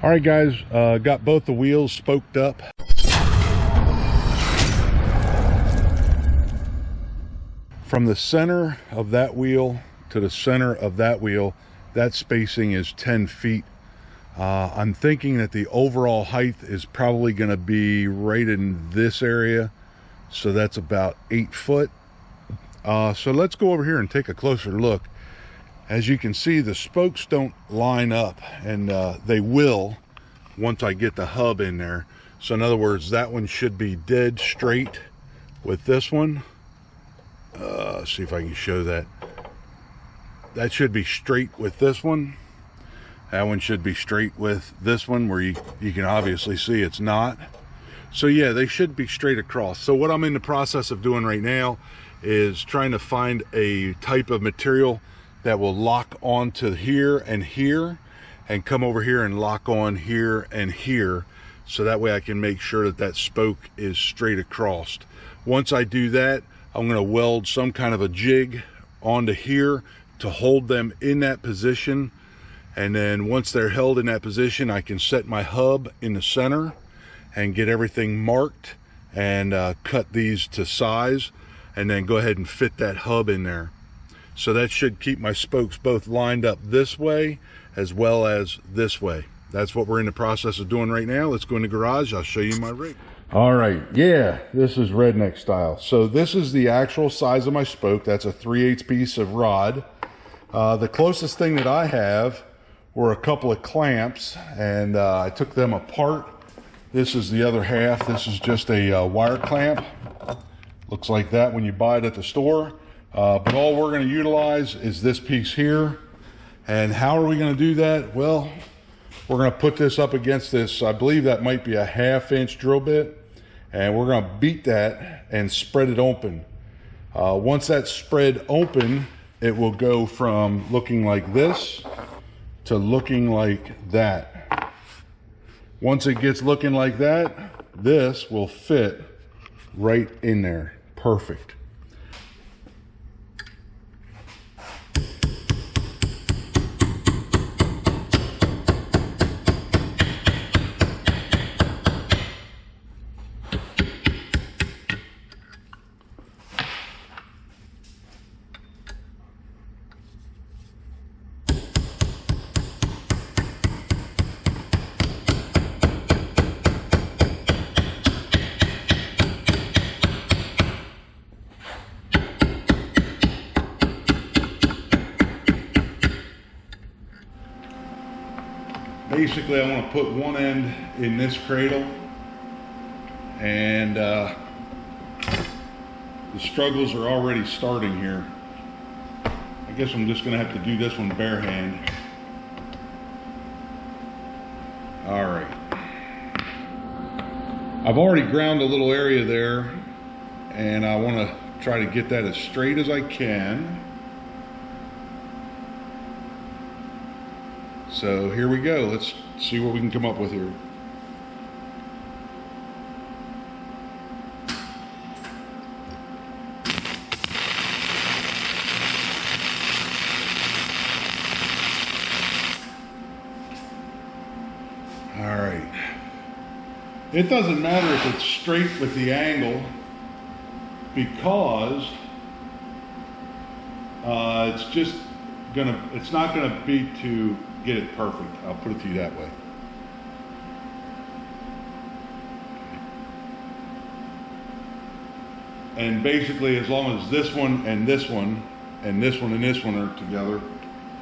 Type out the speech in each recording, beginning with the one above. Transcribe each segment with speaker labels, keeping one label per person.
Speaker 1: All right, guys, got both the wheels spoked up. From the center of that wheel to the center of that wheel, that spacing is 10 feet. I'm thinking that the overall height is probably going to be right in this area. So that's about 8 foot. So let's go over here and take a closer look. As you can see, the spokes don't line up, and they will once I get the hub in there. So in other words, that one should be dead straight with this one. See if I can show that. That should be straight with this one. That one should be straight with this one, where you can obviously see it's not. So yeah, they should be straight across. So what I'm in the process of doing right now is trying to find a type of material that will lock onto here and come over here and lock on here and here, so that way I can make sure that that spoke is straight across. Once I do that, I'm going to weld some kind of a jig onto here to hold them in that position, and then once they're held in that position, I can set my hub in the center and get everything marked and cut these to size, and then go ahead and fit that hub in there. So that should keep my spokes both lined up this way as well as this way. That's what we're in the process of doing right now. Let's go in the garage. I'll show you my rig. All right, yeah, this is redneck style. So this is the actual size of my spoke. That's a 3/8 piece of rod. The closest thing that I have were a couple of clamps, and I took them apart. This is the other half. This is just a wire clamp. Looks like that when you buy it at the store. But all we're going to utilize is this piece here. And how are we going to do that? Well, we're going to put this up against this, I believe that might be a 1/2 inch drill bit, and we're going to beat that and spread it open. Once that's spread open, it will go from looking like this to looking like that. Once it gets looking like that, this will fit right in there. Perfect. Basically, I want to put one end in this cradle, and the struggles are already starting here. I guess I'm just going to have to do this one bare hand. All right. I've already ground a little area there, and I want to try to get that as straight as I can. So here we go. Let's see what we can come up with here. All right. It doesn't matter if it's straight with the angle, because it's not gonna be to get it perfect. I'll put it to you that way. And basically, as long as this one and this one and this one and this one are together,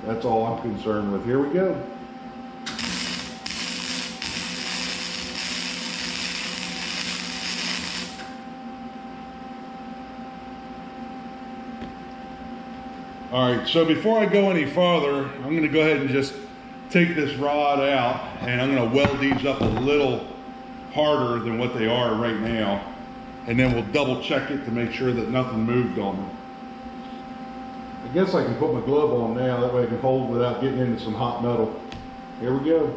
Speaker 1: that's all I'm concerned with. Here we go. All right, so before I go any farther, I'm going to go ahead and just take this rod out, and I'm going to weld these up a little harder than what they are right now, and then we'll double check it to make sure that nothing moved on them. I guess I can put my glove on now, that way I can hold without getting into some hot metal. Here we go.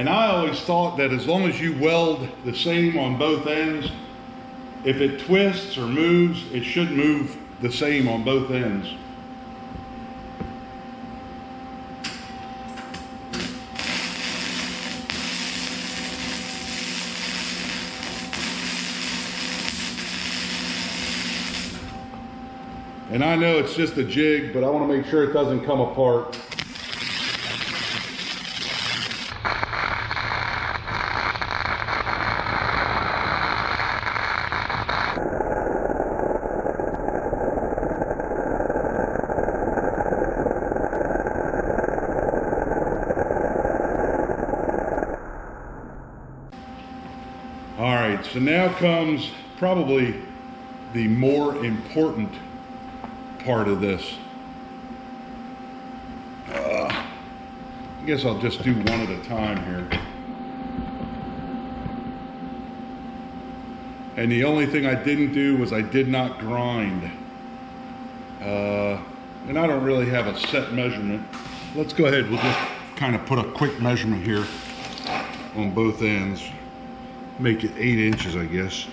Speaker 1: And I always thought that as long as you weld the same on both ends, if it twists or moves, it should move the same on both ends. And I know it's just a jig, but I want to make sure it doesn't come apart. All right, so now comes probably the more important part of this. I guess I'll just do one at a time here. And the only thing I didn't do was I did not grind. And I don't really have a set measurement. Let's go ahead, we'll just kind of put a quick measurement here on both ends. Make it 8 inches, I guess.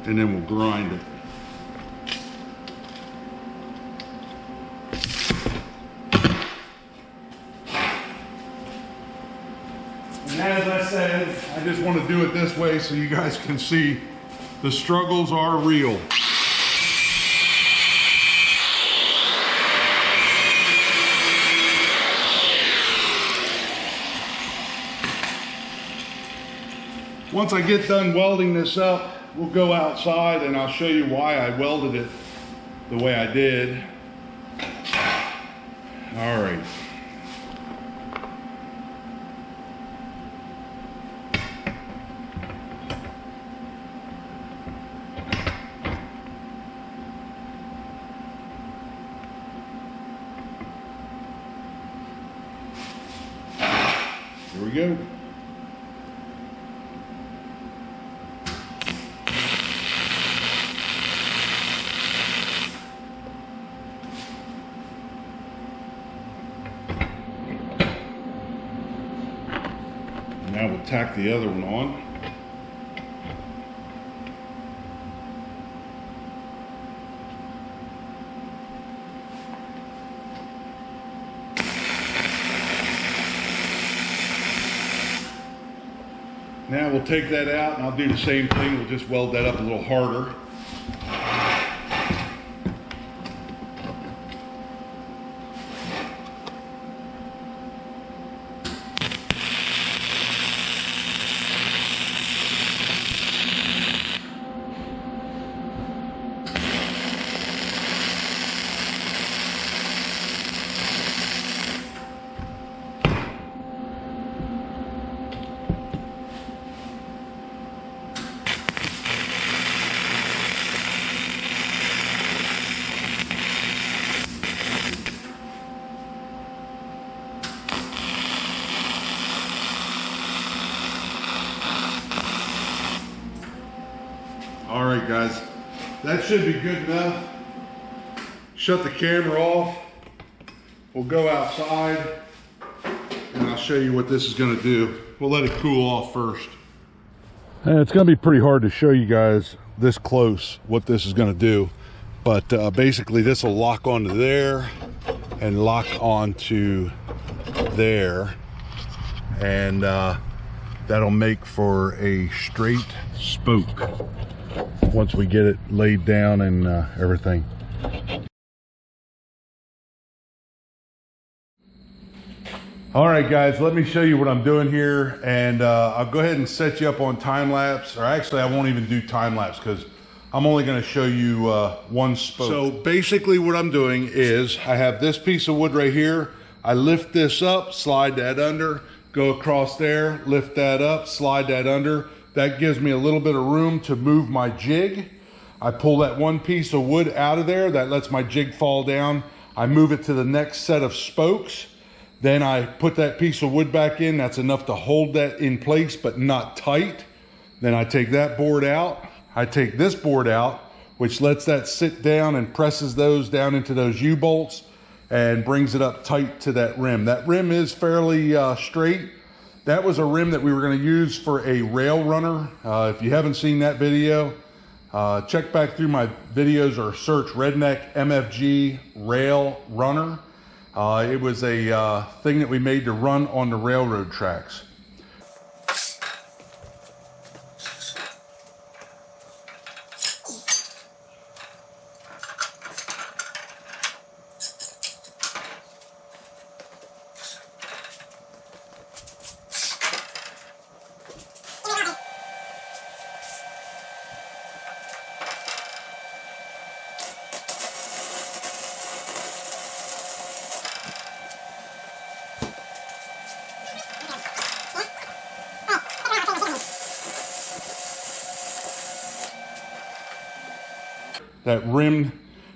Speaker 1: And then we'll grind it. And as I said, I just want to do it this way so you guys can see the struggles are real. Once I get done welding this up, we'll go outside and I'll show you why I welded it the way I did. All right. Here we go. Now we'll tack the other one on. Now we'll take that out and I'll do the same thing. We'll just weld that up a little harder. All right, guys, that should be good enough. Shut the camera off. We'll go outside and I'll show you what this is going to do. We'll let it cool off first. And it's going to be pretty hard to show you guys this close what this is going to do. But basically this will lock onto there and lock onto there. And that'll make for a straight spoke once we get it laid down and everything. All right, guys, let me show you what I'm doing here, and I'll go ahead and set you up on time lapse, or actually I won't even do time lapse because I'm only going to show you one spoke. So basically what I'm doing is I have this piece of wood right here. I lift this up, slide that under, go across there, lift that up, slide that under. That gives me a little bit of room to move my jig. I pull that one piece of wood out of there. That lets my jig fall down. I move it to the next set of spokes. Then I put that piece of wood back in. That's enough to hold that in place, but not tight. Then I take that board out. I take this board out, which lets that sit down and presses those down into those U-bolts and brings it up tight to that rim. That rim is fairly straight. That was a rim that we were going to use for a rail runner. If you haven't seen that video, check back through my videos or search Redneck MFG rail runner. It was a thing that we made to run on the railroad tracks. That rim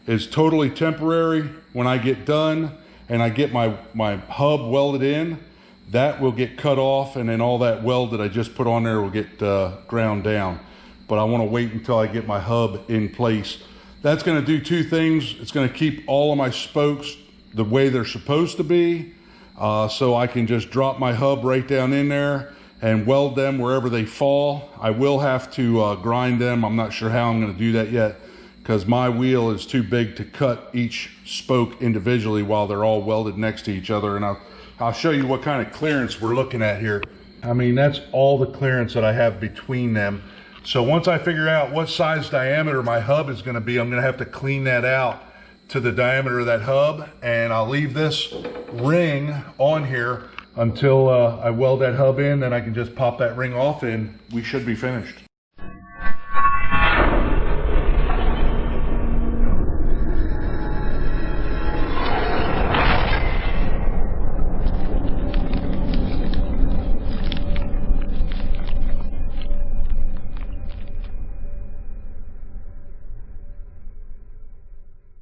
Speaker 1: is totally temporary. When I get done and I get my hub welded in, that will get cut off, and then all that weld that I just put on there will get ground down. But I want to wait until I get my hub in place. That's going to do two things. It's going to keep all of my spokes the way they're supposed to be, so I can just drop my hub right down in there and weld them wherever they fall. I will have to grind them. I'm not sure how I'm going to do that yet, because my wheel is too big to cut each spoke individually while they're all welded next to each other. And I'll show you what kind of clearance we're looking at here. I mean, that's all the clearance that I have between them. So once I figure out what size diameter my hub is going to be, I'm going to have to clean that out to the diameter of that hub, and I'll leave this ring on here until I weld that hub in. Then I can just pop that ring off and we should be finished.